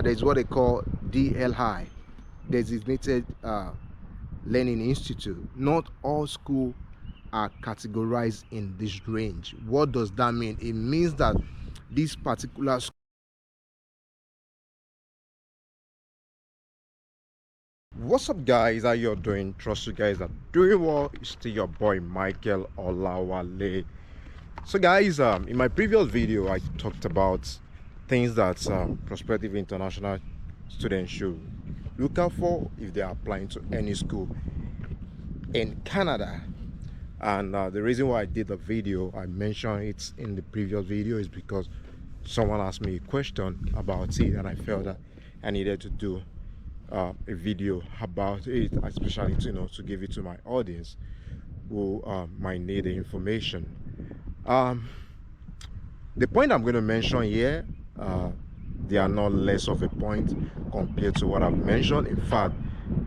There's what they call DLI, Designated Learning Institute. Not all schools are categorized in this range. What does that mean? It means that this particular school. What's up, guys? How you doing? Trust you guys are doing well. It's still your boy Michael Olawale. So guys, in my previous video I talked about things that prospective international students should look out for if they are applying to any school in Canada. And the reason why I did the video, I mentioned it in the previous video, is because someone asked me a question about it and I felt that I needed to do a video about it, especially to give it to my audience who might need the information. The point I'm going to mention here, they are not less of a point compared to what I've mentioned. In fact,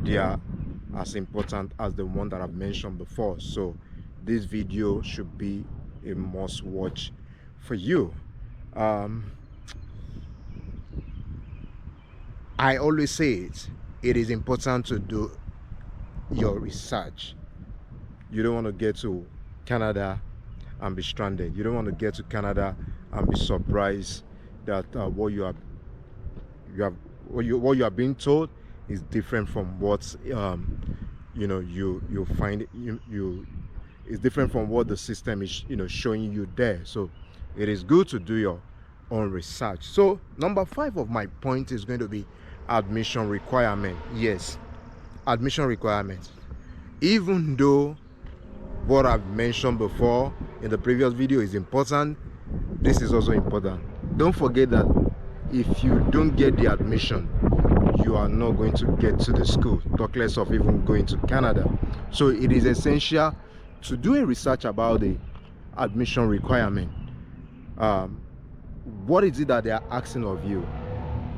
they are as important as the one that I've mentioned before. So this video should be a must watch for you. I always say it is important to do your research. You don't want to get to Canada and be stranded. You don't want to get to Canada and be surprised that what you are being told is different from what you find is different from what the system is showing you there. So it is good to do your own research. So number 5 of my point is going to be admission requirement. Yes, admission requirements. Even though what I've mentioned before in the previous video is important, this is also important. Don't forget that if you don't get the admission, you are not going to get to the school, talk less of even going to Canada. So it is essential to do a research about the admission requirement. What is it that they are asking of you?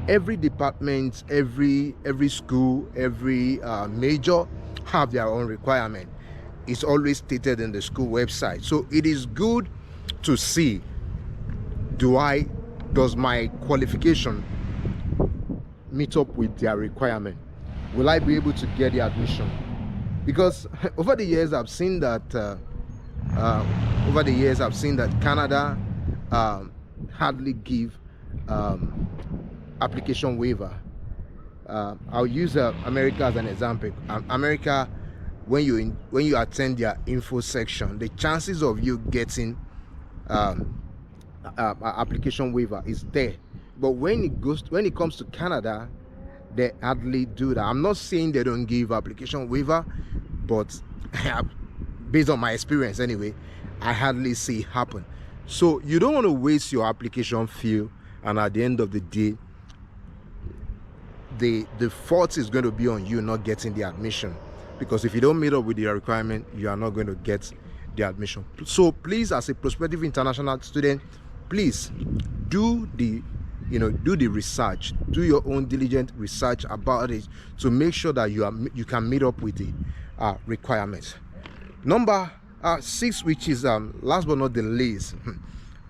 Every department, every school, every major have their own requirement. It's always stated in the school website. So it is good to see, does my qualification meet up with their requirement? Will I be able to get the admission? Because over the years I've seen that Canada hardly give application waiver. I'll use America as an example. America, when you attend their info section, the chances of you getting application waiver is there. But when it comes to Canada, they hardly do that. I'm not saying they don't give application waiver, but based on my experience anyway, I hardly see it happen. So you don't want to waste your application fee, and at the end of the day, the fault is going to be on you not getting the admission, because if you don't meet up with the requirement, you are not going to get the admission. So please, as a prospective international student, please do the research, do your own diligent research about it to make sure that you can meet up with the requirements. Number 6, which is last but not the least,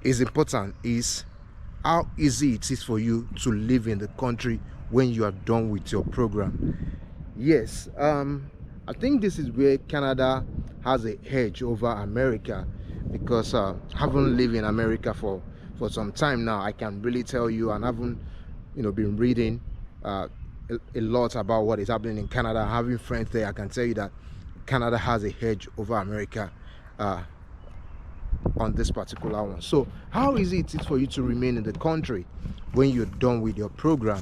is important, is how easy it is for you to live in the country when you are done with your program. Yes, I think this is where Canada has a edge over America, because having lived in America for some time now, I can really tell you, and having been reading a lot about what is happening in Canada, having friends there, I can tell you that Canada has a edge over America on this particular one. So how easy it is for you to remain in the country when you're done with your program?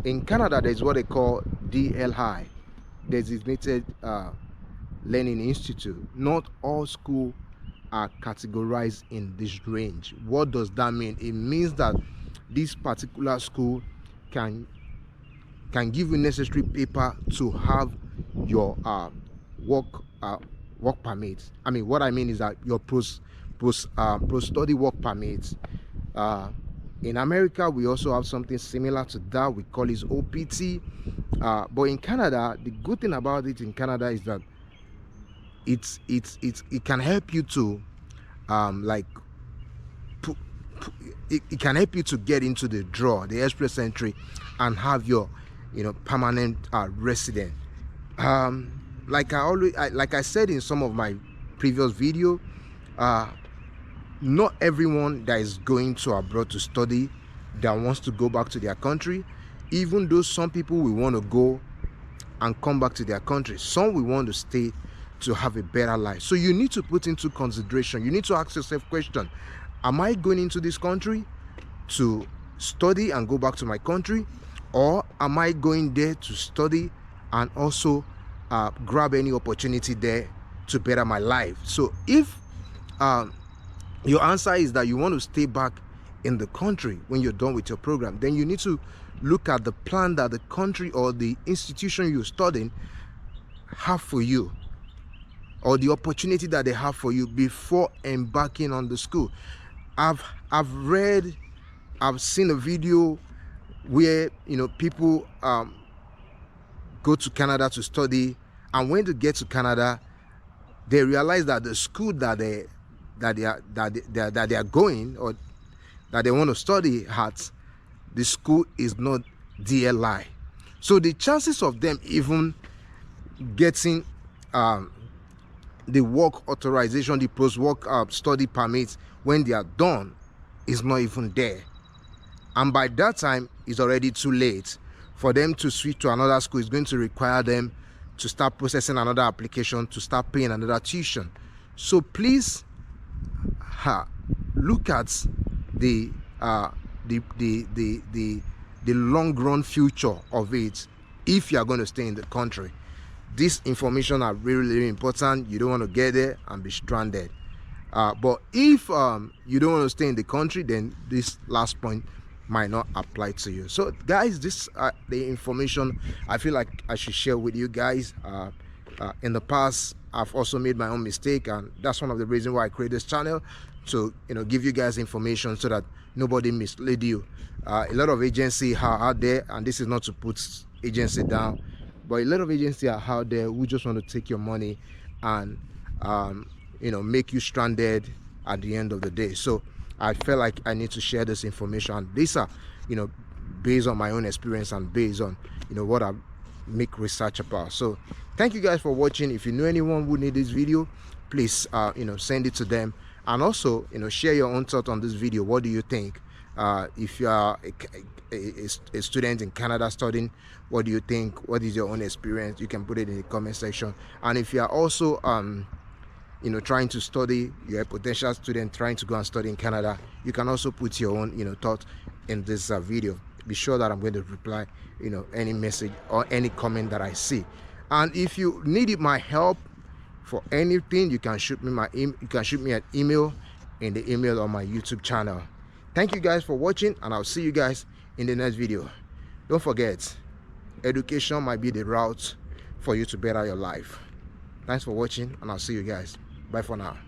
In Canada, there's what they call DLI, Designated Learning Institute. Not all schools are categorized in this range. What does that mean? It means that this particular school can give you necessary paper to have your work permit. I mean, what I mean is that your post-study work permits. In America, we also have something similar to that. We call it OPT. But in Canada, the good thing about it in Canada is that it can help you to like it can help you to get into the draw, the express entry, and have your permanent resident. Like I said in some of my previous video, not everyone that is going to abroad to study that wants to go back to their country. Even though some people will want to go and come back to their country, some will want to stay to have a better life. So you need to put into consideration, you need to ask yourself question: am I going into this country to study and go back to my country, or am I going there to study and also grab any opportunity there to better my life? So if your answer is that you want to stay back in the country when you're done with your program, then you need to look at the plan that the country or the institution you're studying have for you, or the opportunity that they have for you before embarking on the school. I've seen a video where people go to Canada to study, and when they get to Canada, they realize that the school that they are going, or that they want to study at, the school is not DLI. So the chances of them even getting the work authorization, the post-work study permits when they are done, is not even there. And by that time, it's already too late for them to switch to another school. It's going to require them to start processing another application, to start paying another tuition. So please look at the long run future of it if you are going to stay in the country. This information are really, really important. You don't want to get there and be stranded. But if you don't want to stay in the country, then this last point might not apply to you. So guys, this the information I feel like I should share with you guys. In the past, I've also made my own mistake, and that's one of the reasons why I create this channel, to give you guys information so that nobody mislead you. A lot of agencies are out there, and this is not to put agency down, but a lot of agencies are out there who just want to take your money and make you stranded at the end of the day. So I felt like I need to share this information. These are based on my own experience and based on what I make research about. So thank you guys for watching. If you know anyone who need this video, please send it to them, and also share your own thought on this video. What do you think? If you are a student in Canada studying, what do you think? What is your own experience? You can put it in the comment section. And if you are also trying to study, you're a potential student trying to go and study in Canada, you can also put your own thought in this video. Be sure that I'm going to reply any message or any comment that I see. And if you needed my help for anything, you can shoot me an email in the email on my YouTube channel. Thank you guys for watching, and I'll see you guys in the next video. Don't forget, education might be the route for you to better your life. Thanks for watching, and I'll see you guys. Bye for now.